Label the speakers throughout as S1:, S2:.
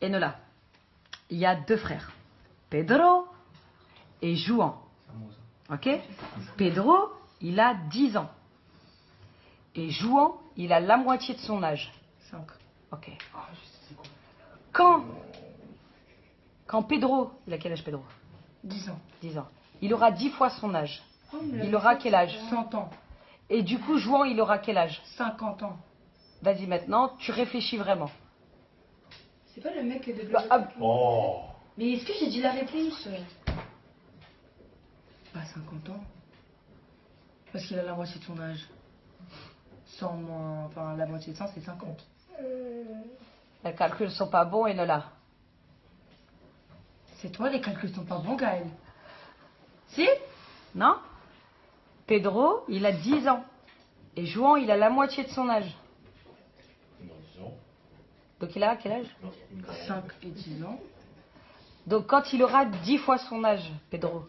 S1: Enola, il y a deux frères, Pedro et Juan. Ok? Pedro, il a 10 ans. Et Juan, il a la moitié de son âge.
S2: 5.
S1: Ok. Quand Pedro, il a quel âge Pedro?
S2: 10 ans.
S1: 10 ans. Il aura 10 fois son âge. Il aura quel âge?
S2: 100 ans.
S1: Et du coup, Juan, il aura quel âge?
S2: 50 ans.
S1: Vas-y maintenant, tu réfléchis vraiment.
S3: C'est pas le mec de
S1: Bah, ah,
S4: Oh.
S3: Mais est-ce que j'ai dit la réponse?
S2: Bah 50 ans. Parce qu'il a la moitié de son âge. 100 moins... Enfin, la moitié de 100, c'est 50.
S1: les calculs sont pas bons, Enola.
S2: C'est toi, les calculs sont pas bons, Gaël. Si?
S1: Non? Pedro, il a 10 ans. Et Juan, il a la moitié de son âge. Donc il a quel âge?
S2: 5 et 10 ans.
S1: Donc quand il aura 10 fois son âge, Pedro,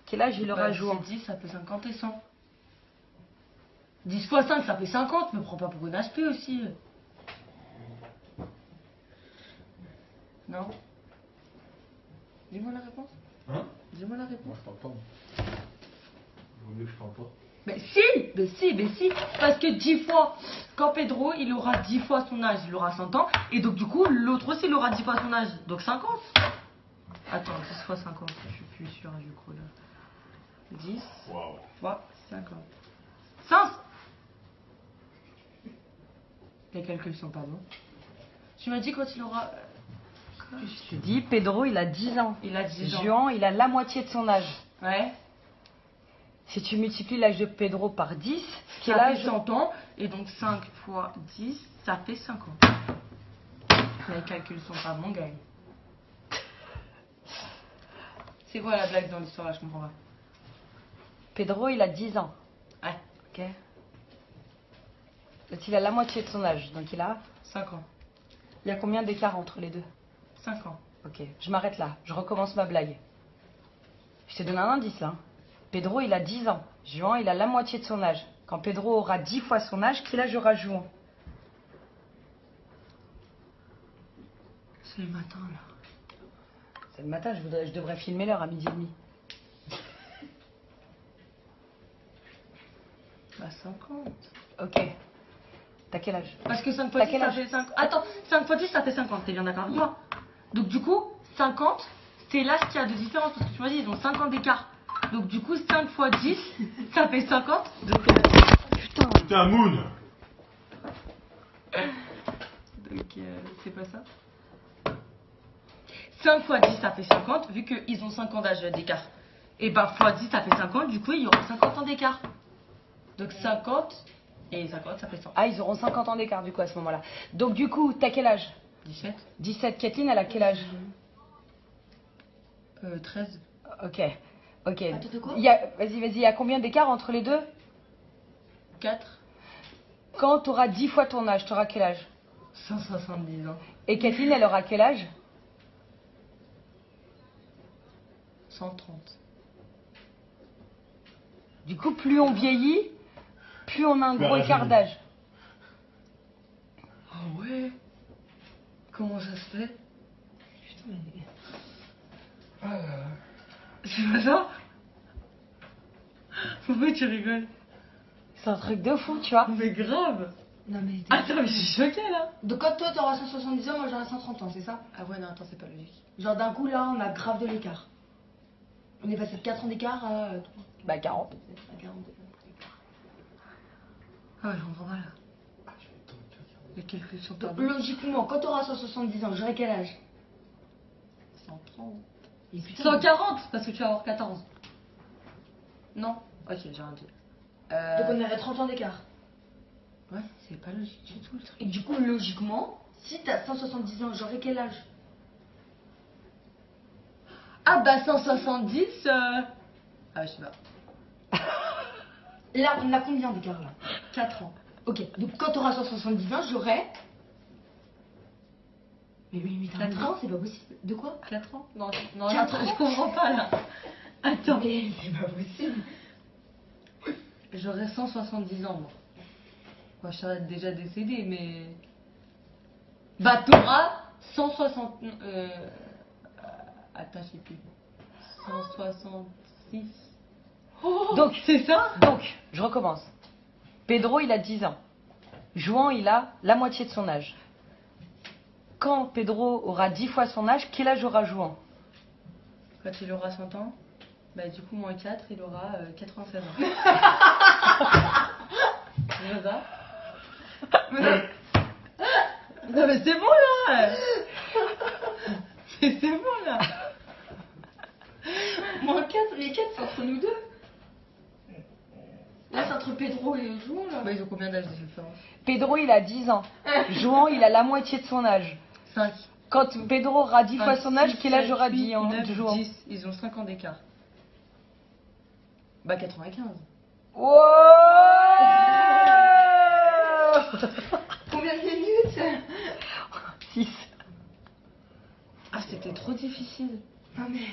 S1: quel âge il aura
S2: Bah,
S1: Juan?
S2: si 10, ça fait 50 et 100. 10 fois 5, ça fait 50. Me prends pas pour une HP aussi. Non? Dis-moi la réponse.
S4: Hein?
S2: Dis-moi la réponse.
S4: Moi je parle pas. Vaut mieux que je parle pas.
S2: Mais si. Parce que 10 fois, quand Pedro, il aura 10 fois son âge, il aura 100 ans. Et donc du coup, l'autre aussi, il aura 10 fois son âge. Donc 50. Attends, 10 fois 50, je suis plus sûre du coup là. 10
S4: Waouh.
S2: fois 50. Sens. Les calculs sont pas bons. Tu m'as dit quand il aura...
S1: Je te dis, Pedro, il a 10 ans.
S2: Il a 10 ans.
S1: Juan, il a la moitié de son âge.
S2: Ouais.
S1: Si tu multiplies l'âge de Pedro par 10, quel
S2: Ça
S1: âge?
S2: fait 100 ans. Et donc 5 fois 10, ça fait 50. Les calculs sont pas bons, Gaël. C'est quoi la blague dans l'histoire là? Je comprends pas.
S1: Pedro, il a 10 ans.
S2: Ouais.
S1: Ok. Donc il a la moitié de son âge. Donc il a...
S2: 5 ans.
S1: Il y a combien d'écart entre les deux?
S2: 5 ans.
S1: Ok, je m'arrête là. Je recommence ma blague. Je t'ai donné un indice là. Pedro, il a 10 ans. Juan, il a la moitié de son âge. Quand Pedro aura 10 fois son âge, quel âge aura Juan?
S2: C'est le matin là.
S1: C'est le matin, je devrais filmer l'heure à 12h30.
S2: Bah 50.
S1: Ok. T'as quel âge?
S2: Parce que 5 fois
S1: T'as
S2: 10
S1: quel
S2: ça
S1: âge?
S2: fait 5. Attends, 5 fois 10 ça fait 50, t'es bien d'accord avec moi? Donc du coup, 50, c'est l'âge qu'il y a de différence. Parce que tu m'as dit, ils ont 5 ans d'écart. Donc du coup, 5 fois 10, ça fait 50. Donc,
S1: Putain.
S4: Putain, Moon.
S2: c'est pas ça. 5 fois 10 ça fait 50, vu qu'ils ont 5 ans d'âge d'écart. Et bah fois 10 ça fait 50, du coup il y aura 50 ans d'écart. Donc 50 et 50 ça fait 100.
S1: Ah, ils auront 50 ans d'écart du coup à ce moment-là. Donc du coup, t'as quel âge?
S2: 17.
S1: 17. Kathleen, elle a quel âge?
S2: 13.
S1: Ok. Ok.
S3: Attends, de quoi?
S1: Vas-y, il y a combien d'écart entre les deux?
S2: 4.
S1: Quand t'auras 10 fois ton âge, t'auras quel âge?
S2: 170 ans.
S1: Et Kathleen, elle aura quel âge?
S2: 130.
S1: Du coup, plus on vieillit, plus on a un
S4: Plus
S1: gros
S4: on
S1: écart
S4: rajeunit.
S1: d'âge.
S2: Ah ouais. Comment ça se fait?
S3: Putain, mais...
S2: C'est pas ça? Pourquoi tu rigoles?
S1: C'est un truc de fou, tu vois.
S2: Mais grave.
S3: Non mais...
S2: Attends, mais je suis choquée là.
S3: Donc quand toi t'auras 170 ans, moi j'aurai 130 ans, c'est ça?
S2: Ah ouais, non, attends, c'est pas logique.
S3: Genre d'un coup là, on a grave de l'écart. On est passé de 4 ans d'écart à 3.
S1: Bah 40.
S3: À 40 d'écart.
S2: Ah ouais, je comprends pas là. Les calculs sont pas
S3: Donc
S2: bons.
S3: logiquement, quand t'auras 170 ans, j'aurai quel âge?
S2: 130.
S3: Et putain,
S2: 140 parce que tu vas avoir 14. Non? Ok, j'ai rien dit.
S3: donc on aurait 30 ans d'écart.
S2: Ouais, c'est pas logique du tout le truc.
S3: Et du coup, logiquement, si t'as 170 ans, j'aurai quel âge?
S2: Ah bah 170, Ah je sais pas.
S3: Là, on a combien d'écart là?
S2: 4 ans.
S3: Ok, donc quand t'auras 170 ans, j'aurai... Mais t'as
S2: 4
S3: un
S2: ans.
S3: ans, c'est pas possible. De quoi?
S2: 4 ans? Non, non,
S3: 4
S2: attends,
S3: ans.
S2: je comprends pas là. Attends.
S3: Mais c'est pas possible.
S2: J'aurais 170 ans moi. Moi je serais déjà décédée mais... Bah t'auras 160. Attends, je sais plus. 166.
S1: Donc,
S2: C'est ça?
S1: donc, je recommence. Pedro, il a 10 ans. Juan, il a la moitié de son âge. Quand Pedro aura 10 fois son âge, quel âge aura Juan?
S2: Quand il aura 100 ans, bah du coup, moins 4, il aura 96 ans. C'est ça? Non mais c'est bon là. C'est bon là.
S3: Moins 4, les 4 c'est entre nous deux. Là c'est entre Pedro et Juan là.
S2: Bah ils ont combien d'âge de différence?
S1: Pedro, il a 10 ans. Juan, il a la moitié de son âge.
S2: 5.
S1: Quand Pedro aura 10 fois son âge, quel âge aura 10 ans
S2: 9,
S1: Juan?
S2: 10. Ils ont 5 ans d'écart. Bah 95.
S1: Wow.
S3: Combien de minutes?
S1: 6.
S2: Ah c'était trop difficile.
S3: Non mais.